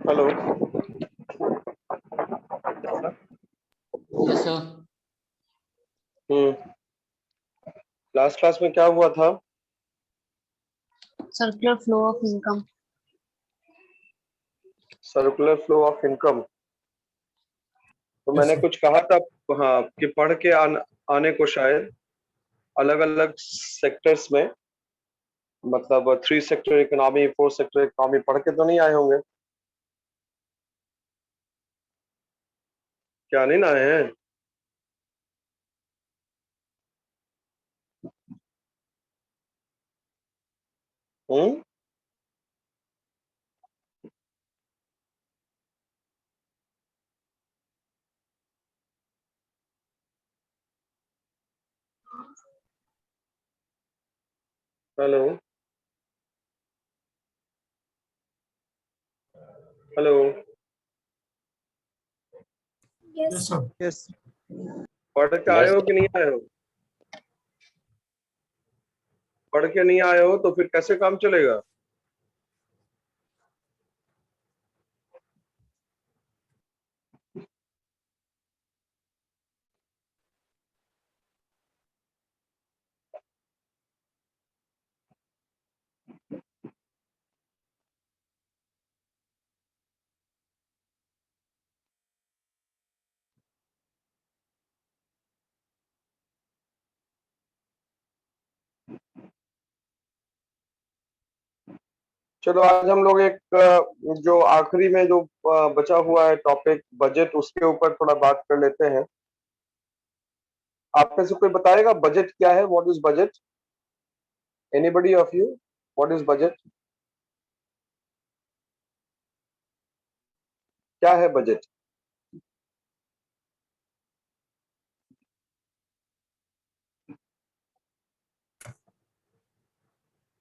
Hello. Yes sir. Last class में क्या हुआ था? Circular flow of income. Circular flow of income. तो Yes, मैंने sir. कुछ कहा था, हाँ, कि पढ़ के आने को शायद अलग अलग सेक्टर्स में, मतलब 3 सेक्टर इकोनॉमी, 4 सेक्टर इकोनॉमी पढ़ के तो नहीं आए होंगे? क्या नहीं ना आए हैं? Hmm. Hello hello. Yes, sir. Yes. पढ़ के आए हो कि नहीं आए हो? पढ़ के नहीं आए हो तो फिर कैसे काम चलेगा? चलो आज हम लोग एक जो आखिरी में जो बचा हुआ है टॉपिक बजट, उसके ऊपर थोड़ा बात कर लेते हैं। आप में से कोई बताएगा बजट क्या है? What is budget? Anybody of you? What is budget? क्या है बजट?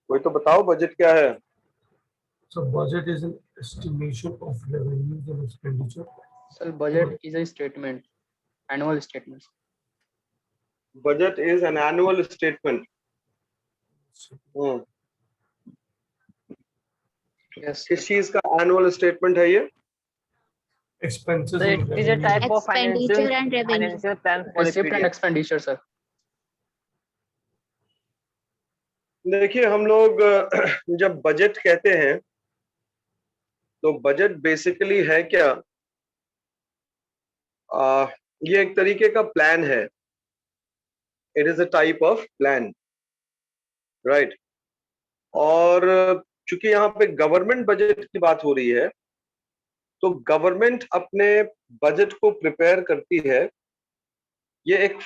कोई तो बताओ बजट क्या है? So budget is an estimation of revenues and expenditure. Sir budget is a statement, annual statement. Budget is an annual statement. Yes किस चीज का एनुअल स्टेटमेंट है ये? Expenses So and it is a revenue. type of Expenditure and revenue. financial plan for a receipt and period. Expenditure sir. देखिए हम लोग जब budget कहते हैं तो बजट बेसिकली है क्या? ये एक तरीके का प्लान है। It is a type of plan, right. और चूंकि यहाँ पे गवर्नमेंट बजट की बात हो रही है तो गवर्नमेंट अपने बजट को प्रिपेयर करती है। ये एक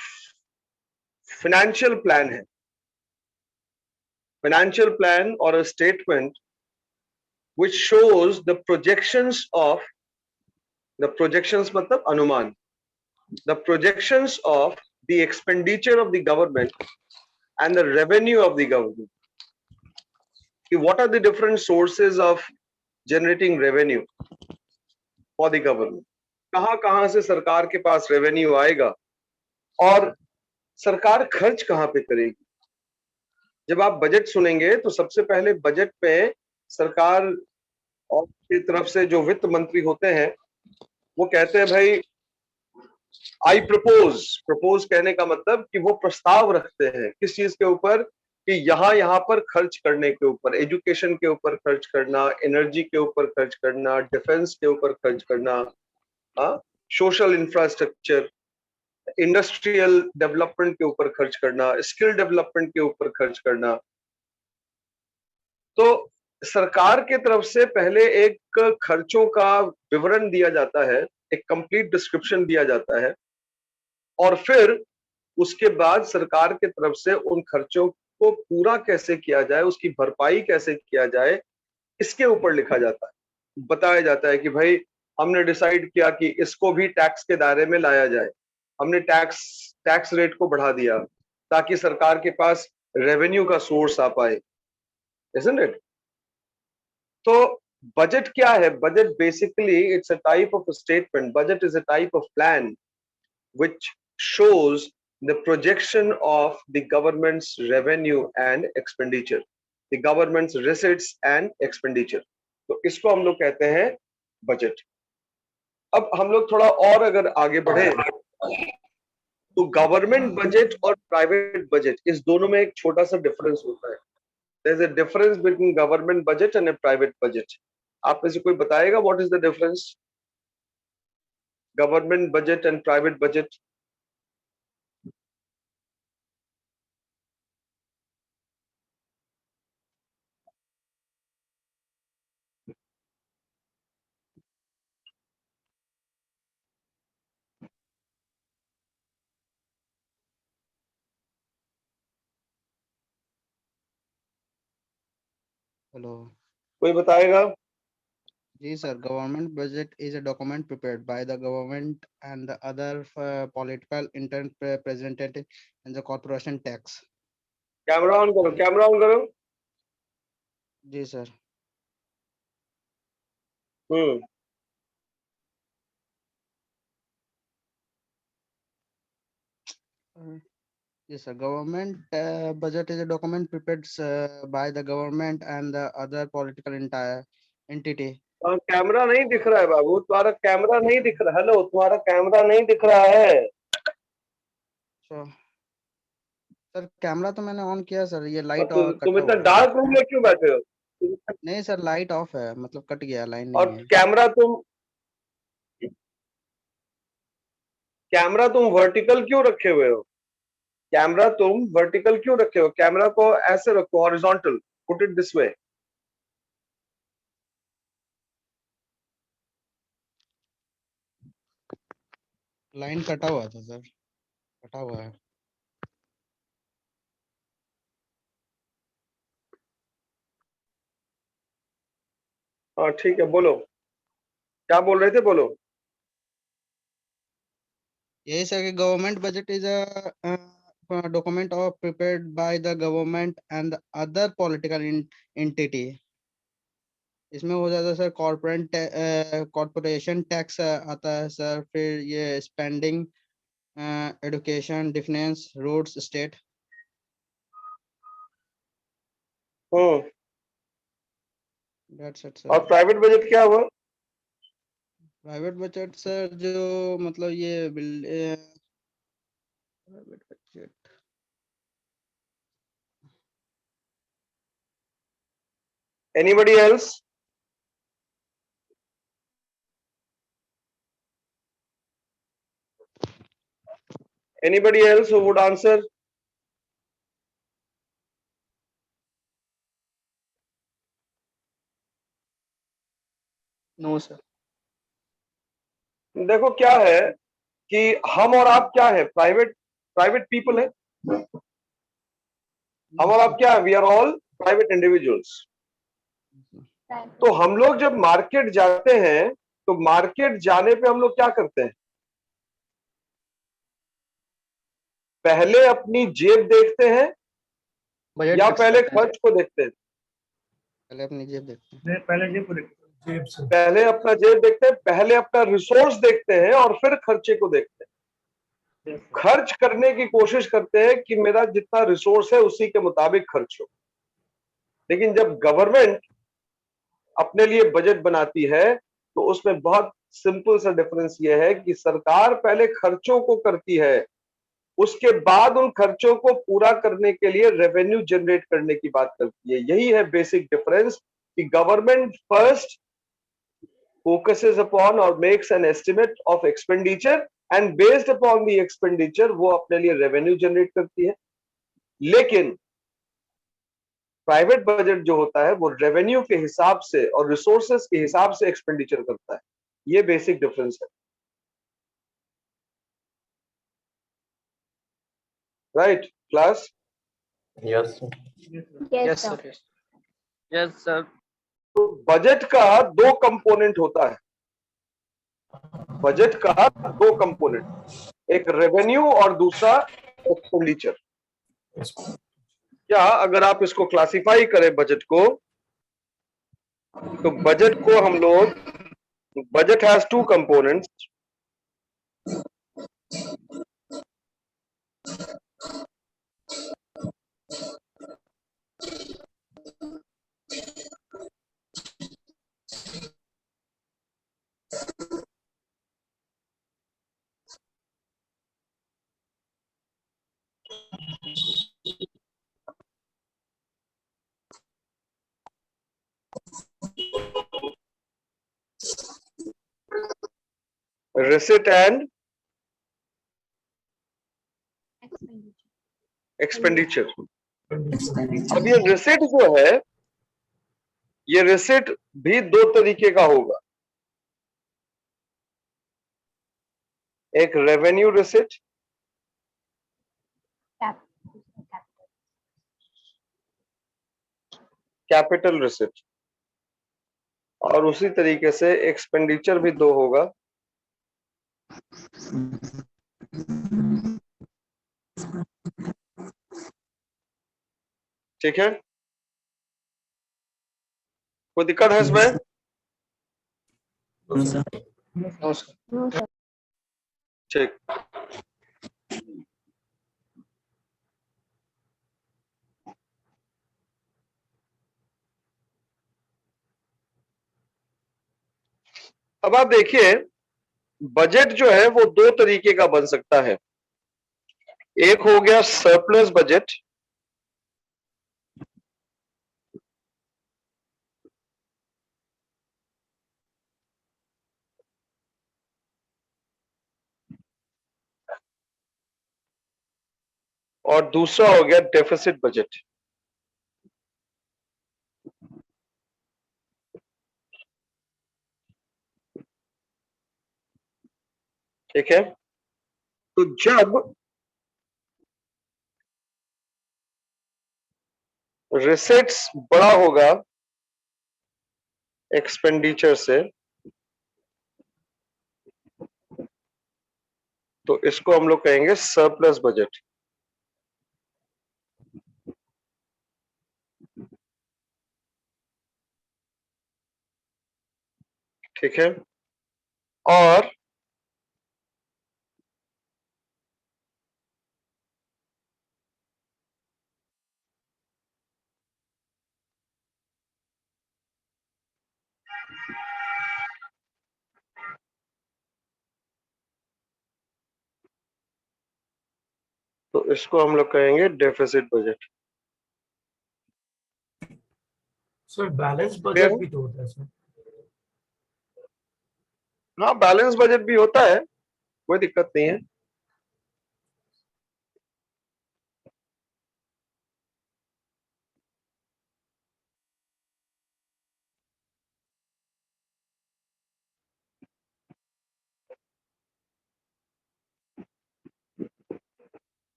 फाइनेंशियल प्लान है, फाइनेंशियल प्लान और a statement which shows the projections of the projections मतलब अनुमान, the projections of the expenditure of the government and the revenue of the government. कि what are the different sources of generating revenue for the government? कहाँ से सरकार के पास revenue आएगा और सरकार खर्च कहाँ पे करेगी? जब आप बजट सुनेंगे तो सबसे पहले बजट पे सरकार और की तरफ से जो वित्त मंत्री होते हैं वो कहते हैं भाई आई प्रपोज कहने का मतलब कि वो प्रस्ताव रखते हैं किस चीज के ऊपर, कि यहाँ पर खर्च करने के ऊपर, एजुकेशन के ऊपर खर्च करना, एनर्जी के ऊपर खर्च करना, डिफेंस के ऊपर खर्च करना, सोशल इंफ्रास्ट्रक्चर, इंडस्ट्रियल डेवलपमेंट के ऊपर खर्च करना, स्किल डेवलपमेंट के ऊपर खर्च करना। तो सरकार के तरफ से पहले एक खर्चों का विवरण दिया जाता है, एक कंप्लीट डिस्क्रिप्शन दिया जाता है और फिर उसके बाद सरकार के तरफ से उन खर्चों को पूरा कैसे किया जाए, उसकी भरपाई कैसे किया जाए, इसके ऊपर लिखा जाता है। बताया जाता है कि भाई हमने डिसाइड किया कि इसको भी टैक्स के दायरे में लाया जाए, हमने टैक्स रेट को बढ़ा दिया ताकि सरकार के पास रेवेन्यू का सोर्स आ पाए, isn't it? तो बजट क्या है? Budget basically it's a type of statement. Budget is a type of plan which shows the projection of the government's revenue and expenditure, the government's receipts and expenditure. तो इसको हम लोग कहते हैं budget. अब हम लोग थोड़ा और अगर आगे बढ़े तो गवर्नमेंट बजट और प्राइवेट बजट, इस दोनों में एक छोटा सा डिफरेंस होता है। There is a difference between government budget and a private budget. आप में से कोई बताएगा what is the difference, government budget and private budget? Hello. कोई बताएगा? Ji sir, government budget is a document prepared by the government and the other political intent represented in the corporation tax. Camera on करो, camera on करो। Ji sir. Hmm Yes sir, government budget is a document prepared by the government and the other political entity. Camera नहीं दिख रहा है बाबू, तुम्हारा camera नहीं दिख रहा। हेलो, तुम्हारा कैमरा नहीं दिख रहा है। So सर कैमरा तो मैंने ऑन किया सर, ये लाइट तुम कटा इतना हुआ है। डार्क रूम में क्यों बैठे हो? नहीं सर, लाइट ऑफ है, मतलब कट गया, लाइन और नहीं है। कैमरा तुम वर्टिकल क्यों रखे हुए हो? कैमरा तुम वर्टिकल क्यों रखे हो? कैमरा को ऐसे रखो, horizontal, put it this way. Line कटा हुआ था सर, कटा हुआ है। हाँ ठीक है, बोलो क्या बोल रहे थे, बोलो। यही सर कि government budget is a document of prepared by the government and other political entity. इसमें हो जाता है सर कॉर्पोरेशन टैक्स आता है सर, फिर ये spending, education, defence, roads, state. Hmm that's it और सर। प्राइवेट बजट क्या हुआ? प्राइवेट बजट सर जो मतलब ये private budget anybody else? Anybody else who would answer? No, sir. देखो क्या है कि हम और आप क्या है, प्राइवेट प्राइवेट पीपल है। हम और आप क्या है, we are all private individuals. तो हम लोग जब मार्केट जाते हैं तो मार्केट जाने पे हम लोग क्या करते हैं? पहले अपनी जेब देखते हैं Budget या fix पहले करते हैं। खर्च को देखते हैं? पहले अपनी जेब देखते हैं। पहले जेब को देखते हैं, जेब से। पहले अपना जेब देखते हैं, पहले अपना रिसोर्स देखते हैं और फिर खर्चे को देखते हैं। खर्च करने की कोशिश करते हैं कि मेरा जितना रिसोर्स है उसी के मुताबिक खर्च हो। लेकिन जब गवर्नमेंट अपने लिए बजट बनाती है तो उसमें बहुत सिंपल सा डिफरेंस ये है कि सरकार पहले खर्चों को करती है, उसके बाद उन खर्चों को पूरा करने के लिए रेवेन्यू जनरेट करने की बात करती है। यही है बेसिक डिफरेंस कि government first focuses upon or makes an estimate of expenditure and based upon the expenditure वो अपने लिए रेवेन्यू जनरेट करती है। लेकिन प्राइवेट बजट जो होता है वो रेवेन्यू के हिसाब से और रिसोर्सेस के हिसाब से एक्सपेंडिचर करता है। ये बेसिक डिफरेंस है, right class? Yes. Yes, sir. Yes. Yes, sir. तो बजट का दो कंपोनेंट होता है, बजट का दो कंपोनेंट, एक रेवेन्यू और दूसरा एक्सपेंडिचर। क्या अगर आप इसको क्लासिफाई करें बजट को, तो बजट को हम लोग, budget has two components, receipt and expenditure. अब ये रिसिट जो है, ये रिसिट भी दो तरीके का होगा, एक रेवेन्यू रिसिट कैपिटल रिसिट, और उसी तरीके से एक्सपेंडिचर भी दो होगा, ठीक है। कोई दिक्कत है इसमें? No, sir. No, sir. ठीक। अब आप देखिए, बजट जो है वो दो तरीके का बन सकता है। एक हो गया सरप्लस बजट, और दूसरा हो गया डेफिसिट बजट। ठीक है, तो जब रिसिट्स बड़ा होगा एक्सपेंडिचर से, तो इसको हम लोग कहेंगे सरप्लस बजट। ठीक है, और तो इसको हम लोग कहेंगे deficit budget. Sir balance budget भी तो होता है सर। हाँ, बैलेंस बजट भी होता है, कोई दिक्कत नहीं है।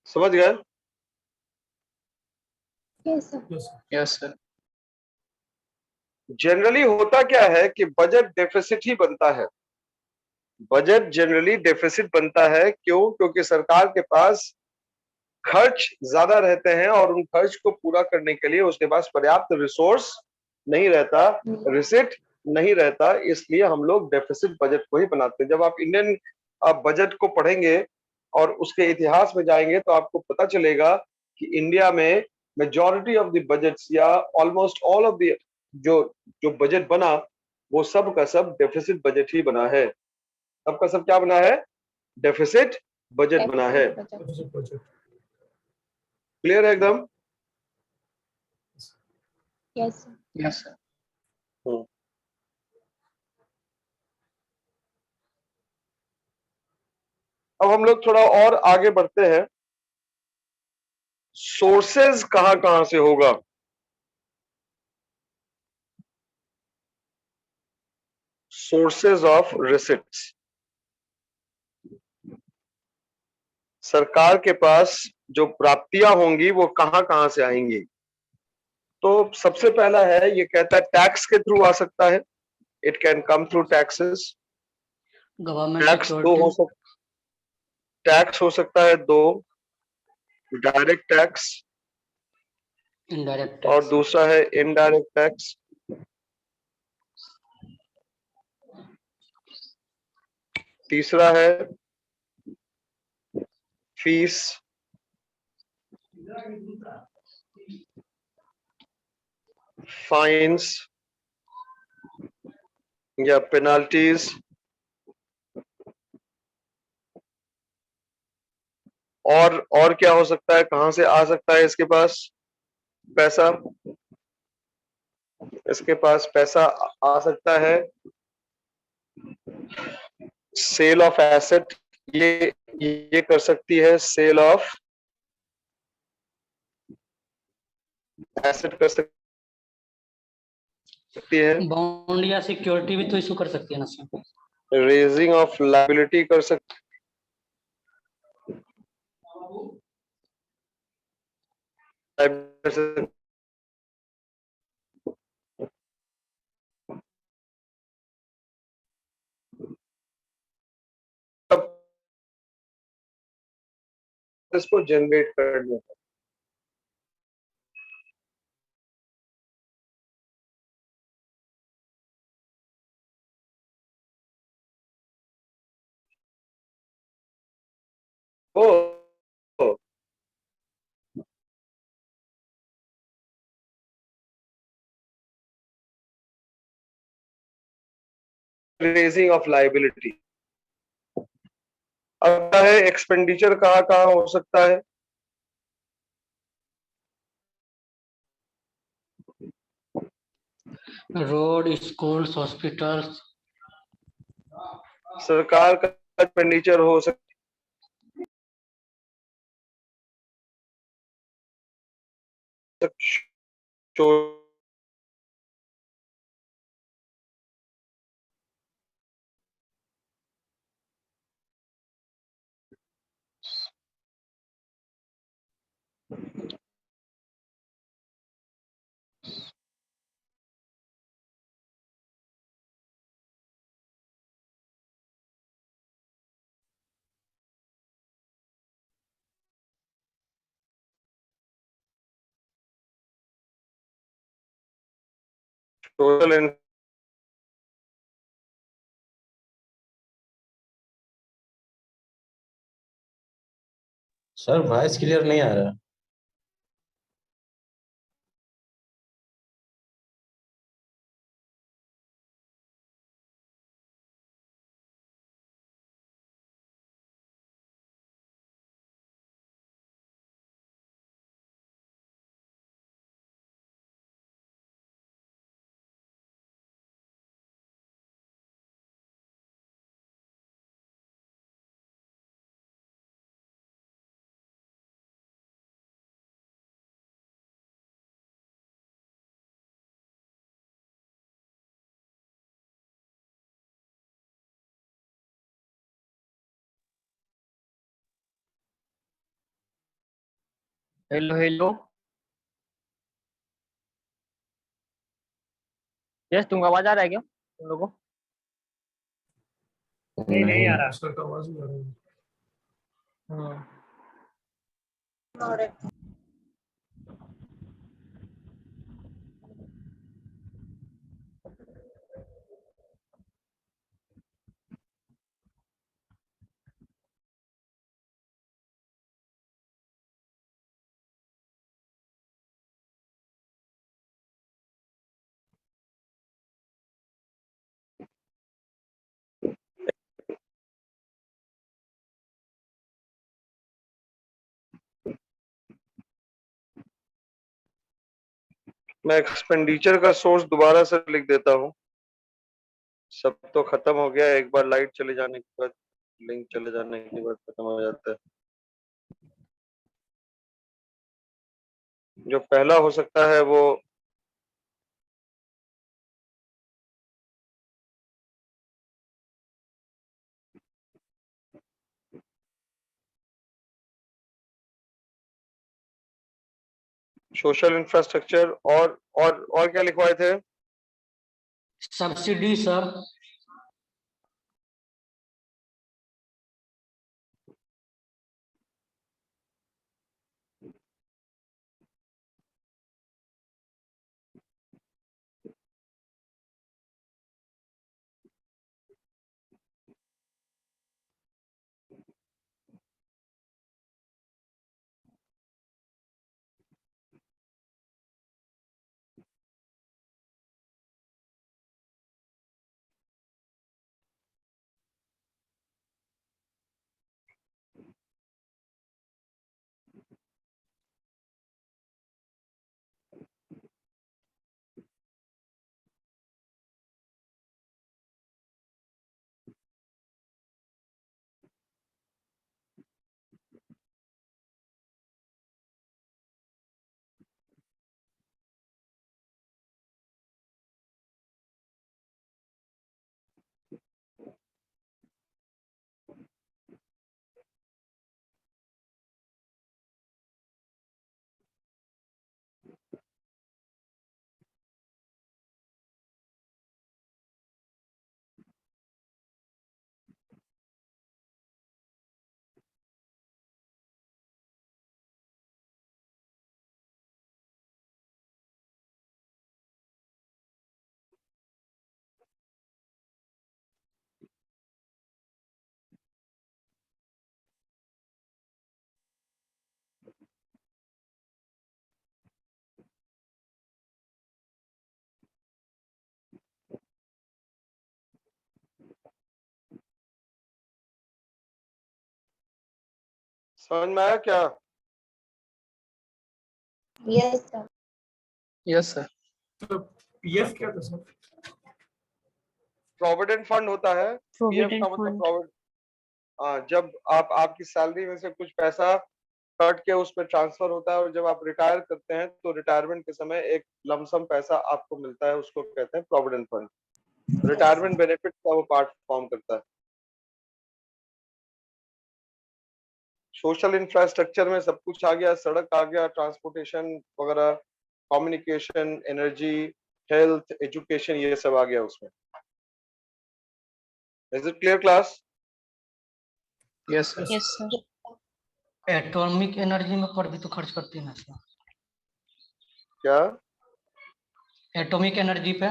समझ गए? Yes, sir. Yes, sir. Yes, sir. Generally होता क्या है कि बजट डेफिसिट ही बनता है। बजट जनरली डेफिसिट बनता है, क्यों? क्योंकि सरकार के पास खर्च ज्यादा रहते हैं और उन खर्च को पूरा करने के लिए उसके पास पर्याप्त रिसोर्स नहीं रहता, रिसिट नहीं रहता, इसलिए हम लोग डेफिसिट बजट को ही बनाते हैं। जब आप इंडियन बजट को पढ़ेंगे और उसके इतिहास में जाएंगे तो आपको पता चलेगा कि इंडिया में मेजॉरिटी ऑफ द बजट्स या ऑलमोस्ट ऑल ऑफ द जो जो बजट बना वो सब का सब डेफिसिट बजट ही बना है। सबका सब क्या बना है? डेफिसिट बजट बना है। Deficit budget. क्लियर है एकदम? Yes, sir. Yes, sir. अब हम लोग थोड़ा और आगे बढ़ते हैं। सोर्सेज कहां कहां से होगा? Sources of receipts. सरकार के पास जो प्राप्तियां होंगी वो कहां कहां से आएंगी? तो सबसे पहला है, ये कहता है टैक्स के थ्रू आ सकता है। It can come through taxes. Government tax दो security, हो सकता, टैक्स हो सकता है दो, डायरेक्ट टैक्स indirect और tax. दूसरा है इनडायरेक्ट टैक्स। तीसरा है फीस, फाइन्स या पेनाल्टीज, और क्या हो सकता है, कहां से आ सकता है इसके पास? पैसा, इसके पास पैसा आ सकता है। सेल ऑफ एसेट, ये कर सकती है, सेल ऑफ एसेट कर सकती है। बॉन्ड या सिक्योरिटी भी तो इशू कर सकती है ना सर। रेजिंग ऑफ लायबिलिटी कर सकती है। इसको जनरेट करने का। ओ, ओ, रेजिंग ऑफ लायबिलिटी। अब क्या है, एक्सपेंडिचर कहाँ कहाँ हो सकता है? Road, schools, hospitals. सरकार का एक्सपेंडिचर हो सकता है, सोशल सर वॉइस क्लियर नहीं आ रहा। Hello hello. यस, तुमको आवाज आ रहा है क्या तुम लोगों को? नहीं आ रहा। सर का आवाज नहीं आ रहा है। हाँ। मैं एक्सपेंडिचर का सोर्स दोबारा से लिख देता हूँ। सब तो खत्म हो गया, एक बार लाइट चले जाने के बाद, लिंक चले जाने के बाद खत्म हो जाता है। जो पहला हो सकता है वो सोशल इंफ्रास्ट्रक्चर, और क्या लिखवाए थे? Subsidy sir. समझ में आया क्या? Yes, sir. Yes, sir. तो पीएफ क्या था सर? प्रोविडेंट फंड होता है। पीएफ Provident का मतलब fund. प्रोविडेंट, जब आप आपकी सैलरी में से कुछ पैसा कट के उसमें ट्रांसफर होता है और जब आप रिटायर करते हैं तो रिटायरमेंट के समय एक लमसम पैसा आपको मिलता है, उसको कहते हैं प्रोविडेंट फंड। रिटायरमेंट बेनिफिट का वो पार्ट फॉर्म करता है। सोशल इंफ्रास्ट्रक्चर में सब कुछ आ गया, सड़क आ गया, ट्रांसपोर्टेशन वगैरह, कम्युनिकेशन, एनर्जी, हेल्थ, एजुकेशन, ये सब आ गया उसमें। Is it clear class? Yes, sir. Yes, sir. Atomic energy में पर भी तो खर्च करती है ना सर, क्या? एटॉमिक एनर्जी पे।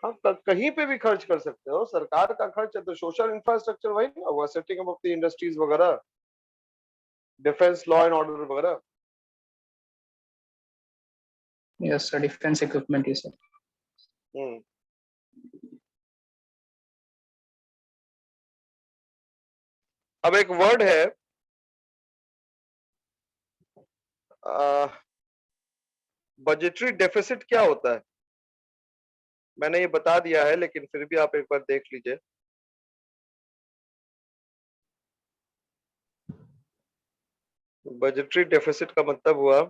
हाँ, कहीं पे भी खर्च कर सकते हो, सरकार का खर्च है तो सोशल इंफ्रास्ट्रक्चर वही ना हुआ, setting up of the industries वगैरह, डिफेंस, लॉ एंड ऑर्डर वगैरह। Yes, sir. Defense equipment, yes, sir. हम्म। अब एक वर्ड है बजटरी डेफिसिट। क्या होता है मैंने ये बता दिया है, लेकिन फिर भी आप एक बार देख लीजिए। बजटरी डेफिसिट का मतलब हुआ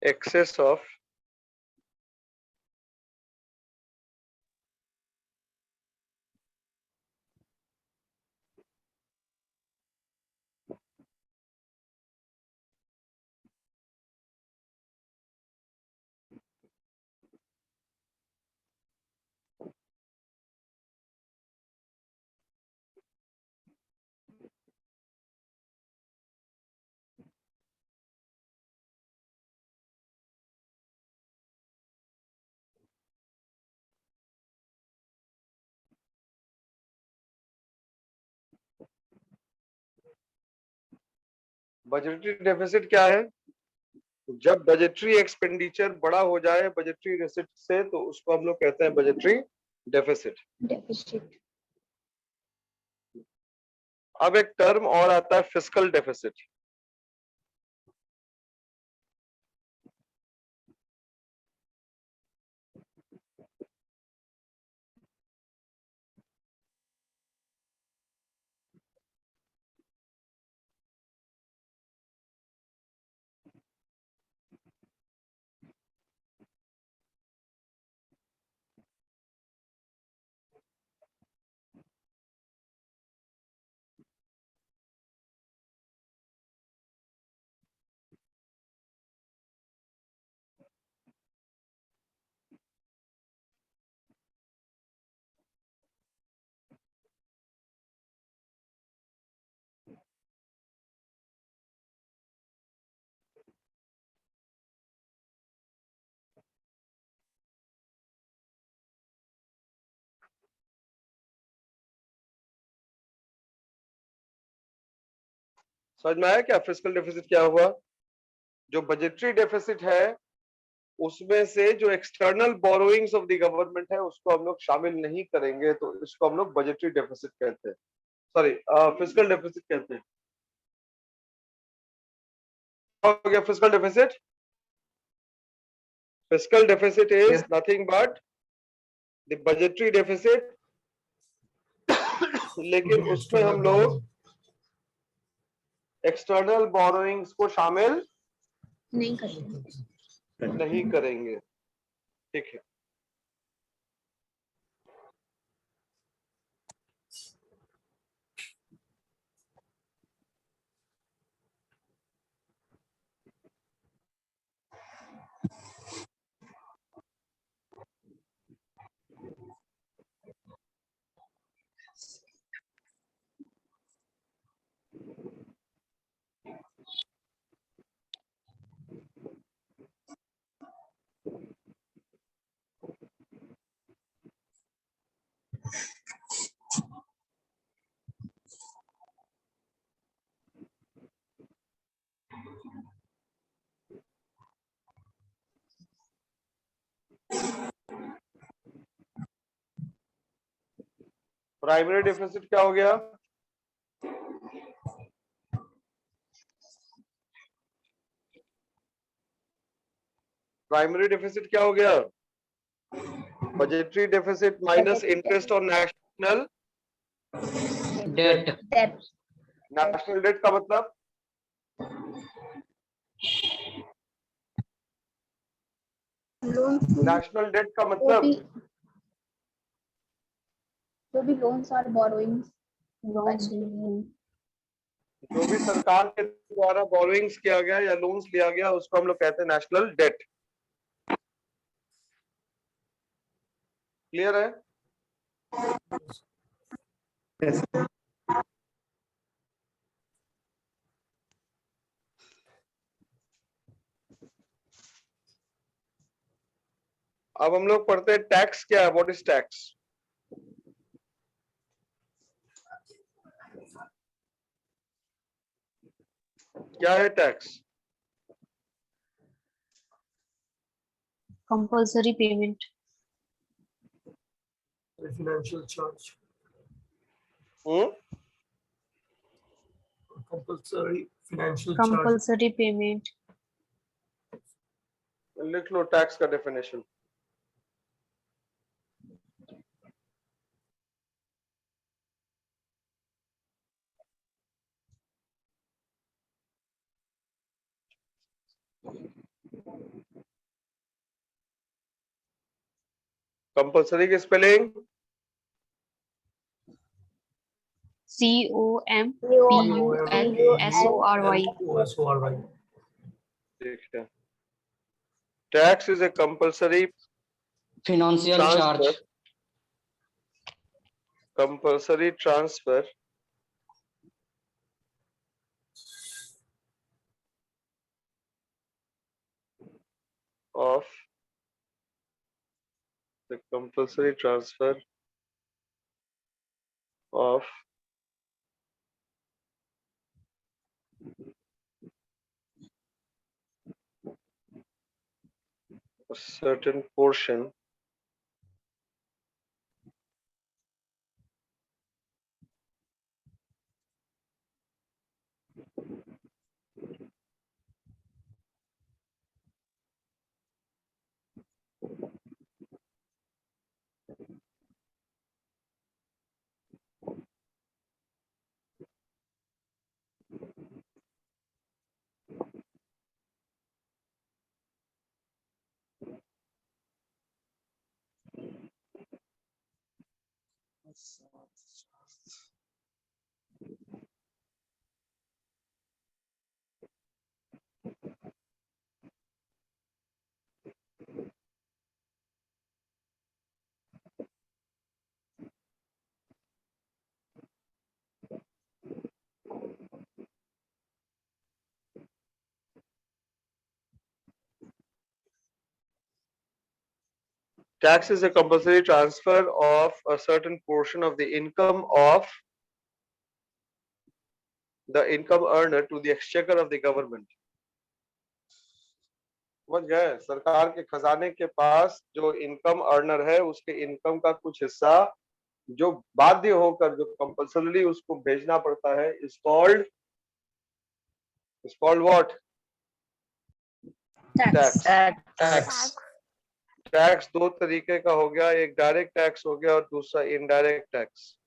एक्सेस ऑफ बजटरी डेफिसिट क्या है? जब बजटरी एक्सपेंडिचर बड़ा हो जाए बजटरी रिसिप्ट से तो उसको हम लोग कहते हैं बजटरी डेफिसिट। Deficit. अब एक टर्म और आता है फिस्कल डेफिसिट। समझ में आया क्या फिस्कल डेफिसिट क्या हुआ? जो बजटरी डेफिसिट है उसमें से जो external borrowings of the government है उसको हम लोग शामिल नहीं करेंगे तो इसको हम लोग बजटरी डेफिसिट कहते हैं, सॉरी फिस्कल डेफिसिट कहते हैं। हो गया fiscal deficit? Fiscal deficit is Yeah. Nothing but the budgetary deficit, लेकिन उसमें हम लोग एक्सटर्नल बोरोइंग्स को शामिल नहीं करते. नहीं करेंगे। ठीक है। प्राइमरी डेफिसिट क्या हो गया? प्राइमरी डेफिसिट क्या हो गया? Budgetary deficit minus Budgetary interest on national debt Debt. National debt का मतलब Loans नेशनल डेट का जो मतलब भी loans or borrowings. Loans. जो भी सरकार के द्वारा बोरोइंग्स किया गया या लोन्स लिया गया उसको हम लोग कहते हैं नेशनल डेट। क्लियर है? अब हम लोग पढ़ते हैं टैक्स क्या है। What is tax? क्या है tax? compulsory payment, A financial charge. Compulsory financial charge. compulsory payment, लिख लो टैक्स का डेफिनेशन। कंपल्सरी की स्पेलिंग COMPULSORY. COMPULSORY. ठीक है। Tax is a compulsory financial charge transfer compulsory transfer of the compulsory transfer of a certain portion tax is a compulsory transfer of a certain portion of the income earner to the exchequer of the government। समझ गए? सरकार के खजाने के पास जो income earner है उसके income का कुछ हिस्सा जो बाध्य होकर जो कंपल्सरीली उसको भेजना पड़ता है is called what? Tax. Tax. Tax दो तरीके का हो गया, एक डायरेक्ट टैक्स हो गया और दूसरा इनडायरेक्ट टैक्स।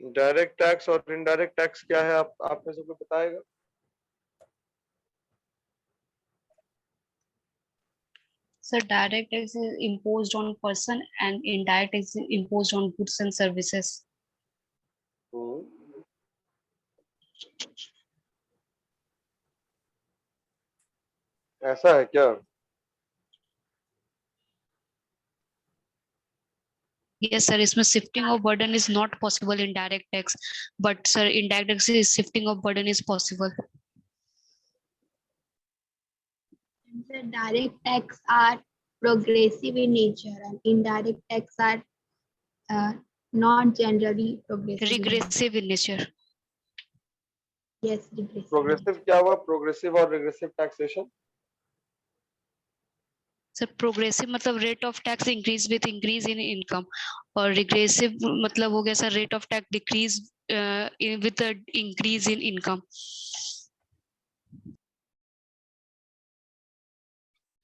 डायरेक्ट टैक्स और इनडायरेक्ट टैक्स क्या है आप में से कोई बताएगा? So direct tax is imposed on person and indirect tax is imposed on goods and services. ऐसा है क्या? Yes, sir. इसमें shifting of burden is not possible in direct tax, but sir, indirect tax is shifting of burden is possible. The direct tax are progressive in nature and indirect tax are not generally progressive. Regressive in nature. Yes, regressive. Progressive क्या हुआ? Progressive और regressive taxation sir progressive मतलब rate of tax increase with increase in income, और regressive मतलब हो गया sir rate of tax decrease with increase in income.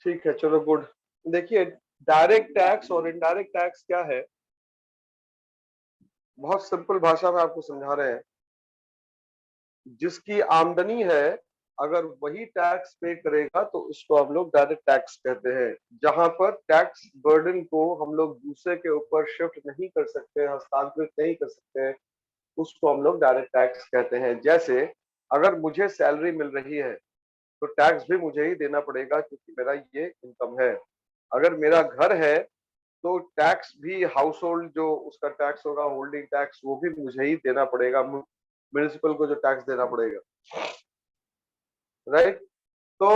ठीक है, चलो गुड। देखिए, डायरेक्ट टैक्स और इनडायरेक्ट टैक्स क्या है, बहुत सिंपल भाषा में आपको समझा रहे हैं। जिसकी आमदनी है, अगर वही टैक्स पे करेगा तो उसको हम लोग डायरेक्ट टैक्स कहते हैं। जहां पर टैक्स बर्डन को हम लोग दूसरे के ऊपर शिफ्ट नहीं कर सकते, हस्तांतरित नहीं कर सकते, उसको हम लोग डायरेक्ट टैक्स कहते हैं। जैसे अगर मुझे सैलरी मिल रही है तो टैक्स भी मुझे ही देना पड़ेगा, क्योंकि मेरा ये इनकम है। अगर मेरा घर है तो टैक्स भी, हाउस होल्ड जो उसका टैक्स होगा, होल्डिंग टैक्स, वो भी मुझे ही देना पड़ेगा, म्युनिसिपल को जो टैक्स देना पड़ेगा, राइट। तो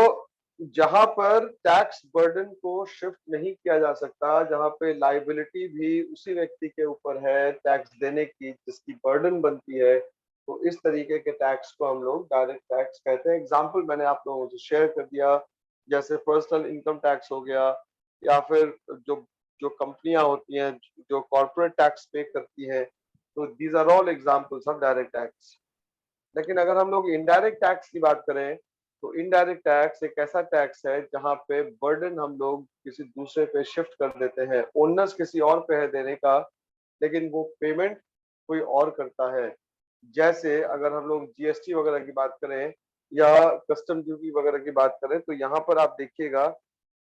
जहां पर टैक्स बर्डन को शिफ्ट नहीं किया जा सकता, जहां पे लाइबिलिटी भी उसी व्यक्ति के ऊपर है टैक्स देने की जिसकी बर्डन बनती है, तो इस तरीके के टैक्स को हम लोग डायरेक्ट टैक्स कहते हैं। एग्जांपल मैंने आप लोगों से शेयर कर दिया, जैसे पर्सनल इनकम टैक्स हो गया, या फिर जो जो कंपनियां होती हैं जो कॉर्पोरेट टैक्स पे करती हैं, तो these are all examples of direct tax. लेकिन अगर हम लोग इनडायरेक्ट टैक्स की बात करें, तो इनडायरेक्ट टैक्स एक ऐसा टैक्स है जहां पे बर्डन हम लोग किसी दूसरे पे शिफ्ट कर देते हैं। ओनस किसी और पे है देने का, लेकिन वो पेमेंट कोई और करता है। जैसे अगर हम लोग जीएसटी वगैरह की बात करें या कस्टम ड्यूटी वगैरह की बात करें, तो यहाँ पर आप देखिएगा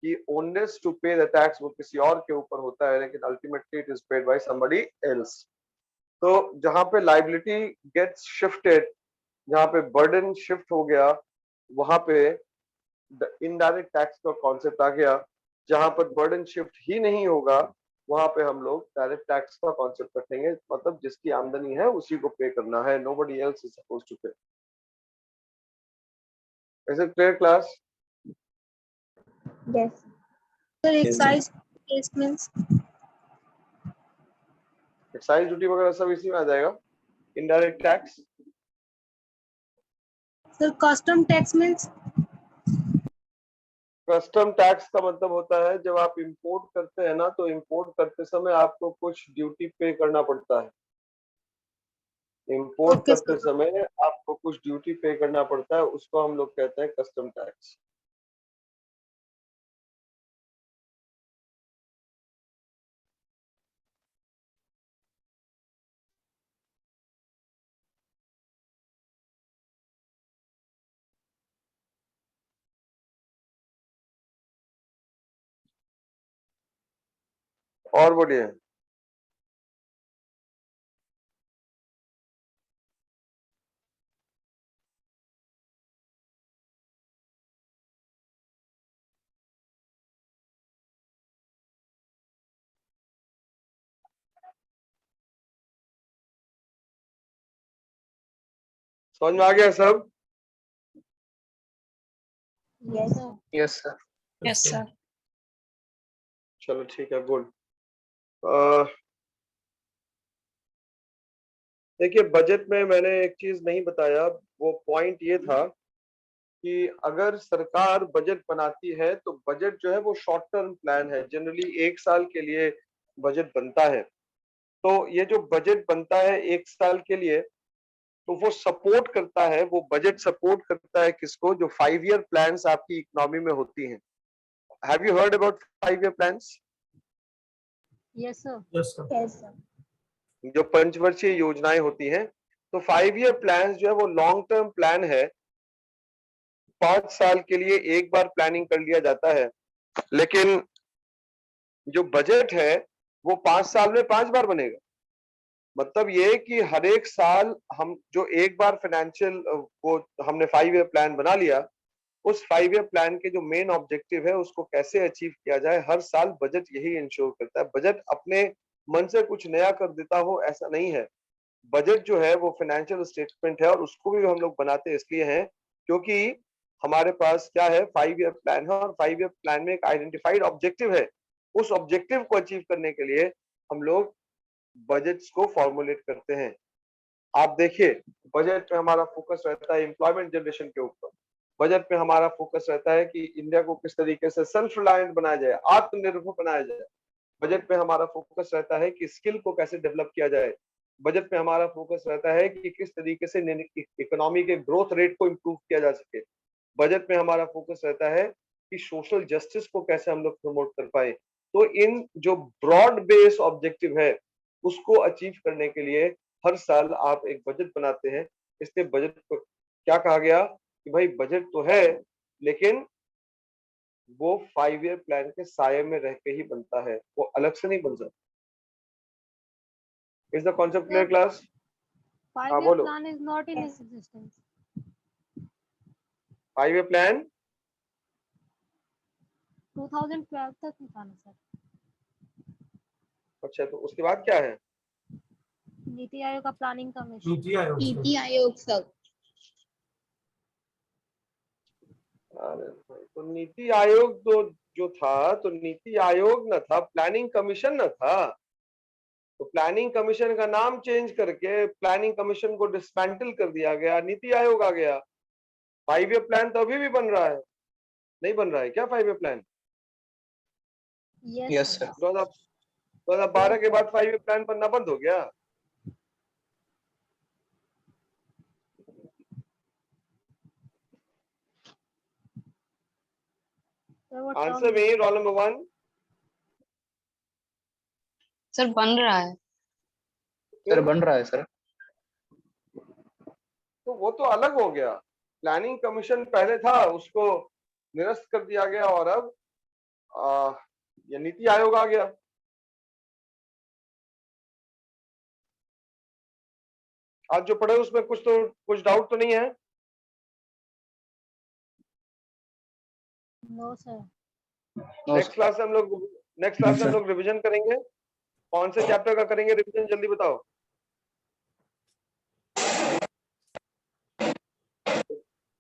कि ओननेस टू पे द टैक्स वो किसी और के ऊपर होता है, लेकिन ultimately it is paid by somebody else. तो जहाँ पे लाइबिलिटी गेट्स शिफ्टेड, जहाँ पे बर्डन शिफ्ट हो गया, वहां पे इनडायरेक्ट टैक्स का कॉन्सेप्ट आ गया। जहां पर बर्डन शिफ्ट ही नहीं होगा, वहां पे हम लोग डायरेक्ट टैक्स का कॉन्सेप्ट रखेंगे, मतलब जिसकी आमदनी है उसी को पे करना है, nobody else is supposed to pay. Is it clear class? Yes. Sir, excise case means excise duty वगैरह सब इसी में आ जाएगा, indirect tax. sir, custom tax means custom tax का मतलब होता है जब आप इंपोर्ट करते हैं ना, तो इंपोर्ट करते समय आपको कुछ ड्यूटी पे करना पड़ता है। इंपोर्ट Okay, करते sir. समय आपको कुछ ड्यूटी पे करना पड़ता है, उसको हम लोग कहते हैं कस्टम टैक्स। और बढ़िया। समझ में आ गया सब? Yes, sir. Yes, sir. Yes sir. चलो ठीक है, गुड। देखिए, बजट में मैंने एक चीज नहीं बताया, वो पॉइंट ये था कि अगर सरकार बजट बनाती है तो बजट जो है वो शॉर्ट टर्म प्लान है, जनरली 1 साल के लिए बजट बनता है। तो ये जो बजट बनता है 1 साल के लिए, तो वो सपोर्ट करता है, वो बजट सपोर्ट करता है किसको? जो 5 ईयर प्लान्स आपकी इकोनॉमी में होती हैं। Have you heard about 5 year plans? Yes, sir. Yes, sir. Yes, sir. जो पंचवर्षीय योजनाएं होती हैं, तो 5 ईयर प्लान जो है वो लॉन्ग टर्म प्लान है। 5 साल के लिए एक बार प्लानिंग कर लिया जाता है, लेकिन जो बजट है वो 5 साल में 5 बार बनेगा। मतलब ये कि हर एक साल हम जो एक बार फाइनेंशियल वो हमने 5 ईयर प्लान बना लिया, उस 5 ईयर प्लान के जो मेन ऑब्जेक्टिव है उसको कैसे अचीव किया जाए, हर साल बजट यही इंश्योर करता है। बजट अपने मन से कुछ नया कर देता हो ऐसा नहीं है। बजट जो है वो फाइनेंशियल स्टेटमेंट है, और उसको भी हम लोग बनाते इसलिए हैं क्योंकि हमारे पास क्या है, 5 ईयर प्लान है, और 5 ईयर प्लान में एक आइडेंटिफाइड ऑब्जेक्टिव है। उस ऑब्जेक्टिव को अचीव करने के लिए हम लोग बजट्स को फॉर्मुलेट करते हैं। आप देखिए, बजट में हमारा फोकस रहता है एम्प्लॉयमेंट जनरेशन के ऊपर, बजट में हमारा फोकस रहता है कि इंडिया को किस तरीके से सेल्फ रिलायंट बनाया जाए, आत्मनिर्भर बनाया जाए। बजट में हमारा फोकस रहता है कि स्किल को कैसे डेवलप किया जाए। बजट में हमारा फोकस रहता है कि किस तरीके से इकोनॉमी के ग्रोथ रेट को इम्प्रूव किया जा सके। बजट में हमारा फोकस रहता है कि सोशल जस्टिस को कैसे हम लोग प्रमोट कर पाए। तो इन जो ब्रॉड बेस ऑब्जेक्टिव है उसको अचीव करने के लिए हर साल आप एक बजट बनाते हैं। इसलिए बजट को क्या कहा गया कि भाई बजट तो है लेकिन वो 5 ईयर प्लान के साये में रह के ही बनता है, वो अलग से नहीं बन सकता। Is the concept clear class? हाँ, 5-year बोलो। plan is not in existence. 5 year plan 2012 तक निकाला सर। अच्छा, तो उसके बाद क्या है? नीति आयोग का planning commission. NITI Aayog sir. NITI Aayog sir. अरे भाई, तो नीति आयोग तो जो था तो नीति आयोग न था, प्लानिंग कमीशन न था। तो प्लानिंग कमीशन का नाम चेंज करके प्लानिंग कमीशन को डिसमेंटल कर दिया गया, नीति आयोग आ गया। 5 ईयर प्लान तो अभी भी बन रहा है, नहीं बन रहा है क्या 5 ईयर प्लान? Yes, sir. 2012 के बाद 5 ईयर प्लान बनना बंद हो गया। आंसर में रोल नंबर 1। सर बन रहा है। सर बन रहा है सर। तो वो तो अलग हो गया। प्लानिंग कमीशन पहले था, उसको निरस्त कर दिया गया और अब ये नीति आयोग आ गया। आज जो पढ़े उसमें कुछ डाउट तो नहीं है? No sir. No, next class में हम लोग रिवीजन करेंगे। कौन से चैप्टर का करेंगे रिवीजन, जल्दी बताओ।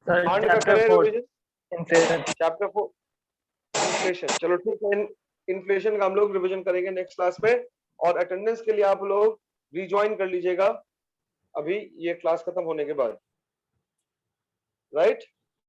सर फंड का चैप्टर करें 4 रिवीजन। इन्फ्लेशन। Chapter 4 inflation. चलो ठीक है, इन्फ्लेशन का हम लोग रिवीजन करेंगे नेक्स्ट क्लास में। और अटेंडेंस के लिए आप लोग रिज्वाइन कर लीजिएगा अभी ये क्लास खत्म होने के बाद, राइट?